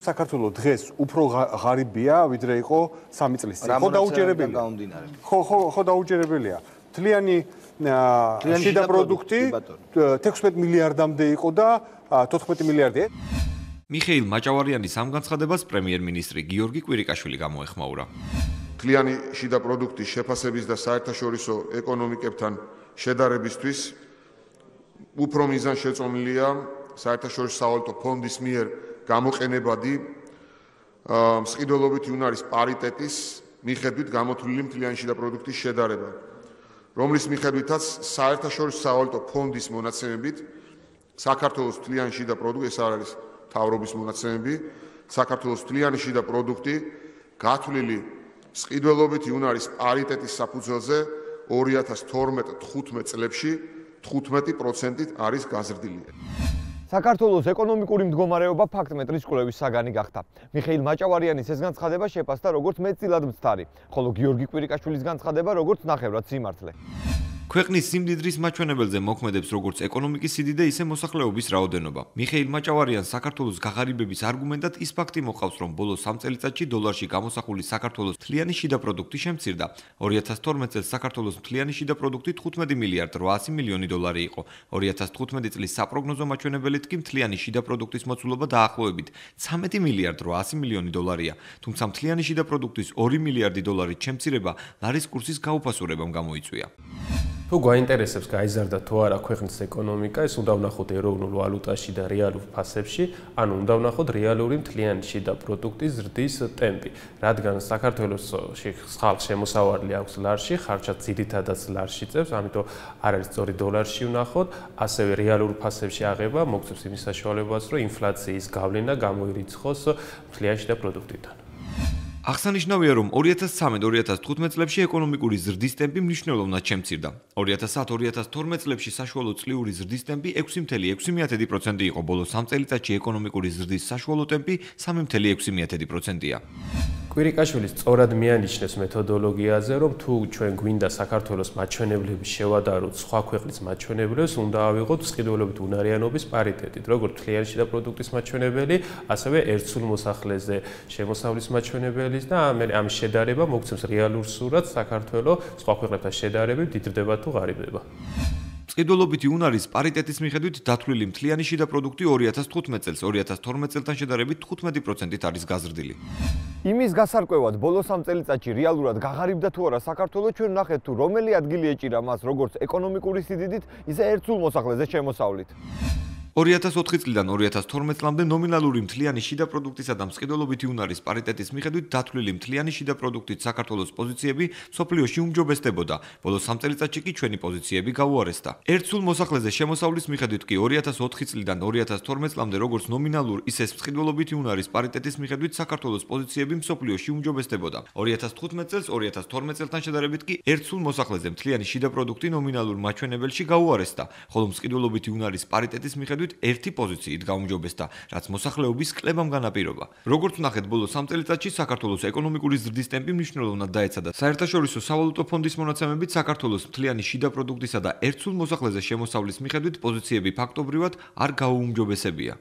საქართველოს დღეს უფრო ღარიბია, ვიდრე იყო 3 წლის წინ. ხო დაუჯერებელია. ხო დაუჯერებელია. თლიანი შიდა პროდუქტი 16 მილიარდამდე იყო და 14 მილიარდია. მიხეილ მაჭავარიანის ამ განცხადებას პრემიერ-მინისტრი გიორგი კვირიკაშვილი გამოეხმაურა. თლიანი შიდა პროდუქტის შეფასების და საერთაშორისო ეკონომიკებთან შედარებისთვის უფრო მიზანშეწონილია საერთაშორისო სავალუტო ფონდის მიერ გამოყენებადი მსყიდველობითი უნარის პარიტეტის მიხედვით გამოთვლილი მთლიანი შიდა პროდუქტის შედარება, რომლის მიხედვითაც საერთაშორისო სავალუტო ფონდის მონაცემებით საქართველოს მთლიანი შიდა პროდუქტი, ეს არის მთავრობის მონაცემები, საქართველოს მთლიანი შიდა პროდუქტი გათვლილი მსყიდველობითი უნარის პარიტეტის საფუძველზე 2012-15 წლებში 15%-ით არის გაზრდილი. საქართველოს ეკონომიკური მდგომარეობა ფაქტ-მეტრის კვლევის საგანი გახდა. მიხეილ მაჭავარიანის ეს განცხადება შეფასდა როგორც მეტწილად მცდარი, ხოლო გიორგი კვირიკაშვილის განცხადება როგორც ნახევრად სიმართლე. ქვეყნის სიმდიდრის მაჩვენებელზე მოქმედებს როგორც ეკონომიკის სიდიდე, ისე მოსახლეობის რაოდენობა. მიხეილ მაჭავარიანს საქართველოს გაღარიბების არგუმენტად ის ფაქტი მოყავს, რომ ბოლო 3 წელიწადში დოლარში გამოსახული საქართველოს მთლიანი შიდა პროდუქტი შემცირდა. 2012 წელს საქართველოს მთლიანი შიდა პროდუქტი 15 მილიარდ 800 მილიონი დოლარი იყო. 2015 წლის საპროგნოზო მაჩვენებელით კი მთლიანი შიდა პროდუქტის მოცულობა დაახლოებით 13 მილიარდ 800 მილიონი დოლარია. თუმცა მთლიანი შიდა პროდუქტის 2 მილიარდი დოლარით შემცირება ლარის კურსის გაუფასურებამ გამოიწვია. თუ გვაინტერესებს გაიზარდა თუ არა ქვეყნის ეკონომიკა, ეს უნდა ვნახოთ ეროვნულ ვალუტაში და რეალურ ფასებში, ანუ უნდა ვნახოთ რეალური მთლიანი შიდა პროდუქტის ზრდის ტემპი, რადგან საქართველოს ხალხს შემოსავალი აქვს ლარში, ხარჯად ძირითადად ლარში წევს, ამიტომ არ არის სწორი დოლარში ვნახოთ, ასევე რეალურ ფასებში აღება მოგცემს იმის საშუალებას, რომ ინფლაციის გავლენა გამოირიცხოს მთლიანი შიდა პროდუქტიდან. აღსანიშნავია, რომ 2013-2015 წლებში ეკონომიკური ზრდის ტემპი მნიშვნელოვნად შემცირდა. 2010-2012 წლებში საშუალო წლიური ზრდის ტემპი 6.6% იყო, ბოლო 3 წელიწადში ეკონომიკური ზრდის საშუალო ტემპი 3.6%-ია. კვირიკაშვილი სწორად მიანიშნებს მეთოდოლოგიაზე, რომ თუ ჩვენ გვინდა საქართველოს მაჩვენებლები შევადაროთ სხვა ქვეყნის მაჩვენებლებს, უნდა ავიღოთ მსყიდველობით უნარიანობის პარიტეტით, როგორც მთლიანი შიდა პროდუქტის მაჩვენებელი, ასევე ერთსულ მოსახლეზე შემოსავლის მაჩვენებელი და ამის შედარება მოგცემს რეალურ სურათს საქართველოს სხვა ქვეყნებთან შედარებით იდრდება თუ ღარიბდება. მსყიდველობითი უნარის პარიტეტის მიხედვით დათვლილი მთლიანი შიდა პროდუქტი 2015 წელს 2012 წელთან შედარებით 15%-ით არის გაზრდილი. იმის გასარკვევად ბოლო 3 წელიწადში რეალურად გაღარიბდა თუ არა საქართველოს, ჩვენ ნახეთ თუ რომელი ადგილი ეჭირა მას როგორც ეკონომიკური სიდიდით, ისე ერთსულ მოსახლეზე შემოსავლით. 2004 წლიდან 2012 წლამდე ნომინალური მთლიანი შიდა პროდუქტისა და მსყიდველობითი უნარის პარიტეტის მიხედვით დათვლილი მთლიანი შიდა პროდუქტით საქართველოს პოზიციები მსოფლიოში უმჯობესდებოდა. ბოლო 3 წელიწადში კი ჩვენი პოზიციები გაუარესდა. ერთსულ მოსახლეზე შემოსავლის მიხედვით კი 2004 წლიდან 2012 წლამდე როგორც ნომინალურ, ისე მსყიდველობითი უნარის პარიტეტის მიხედვით საქართველოს პოზიციები მსოფლიოში უმჯობესდებოდა. 2015 წელს 2012 წელთან შედარებით კი ერთსულ მოსახლეზე მთლიანი შიდა პროდუქტი ნომინალურ მაჩვენებელში გაუარესდა, ხოლო მსყიდველობითი უნარის პარიტეტის მიხედვით ერთი პოზიციით გაუმჯობესდა, რაც მოსახლეობის კლებამ განაპირობა. როგორც ვნახეთ, ბოლო 3 წელიწადში საქართველოს ეკონომიკური ზრდის ტემპი მნიშვნელოვნად დაეცადა. საერთაშორისო სავალუტო ფონდის მონაცემებით საქართველოს მთლიანი შიდა პროდუქტისა და ერთსულ მოსახლეზე შემოსავლის მიხედვით პოზიციები ფაქტობრივად არ გაუუმჯობესებია.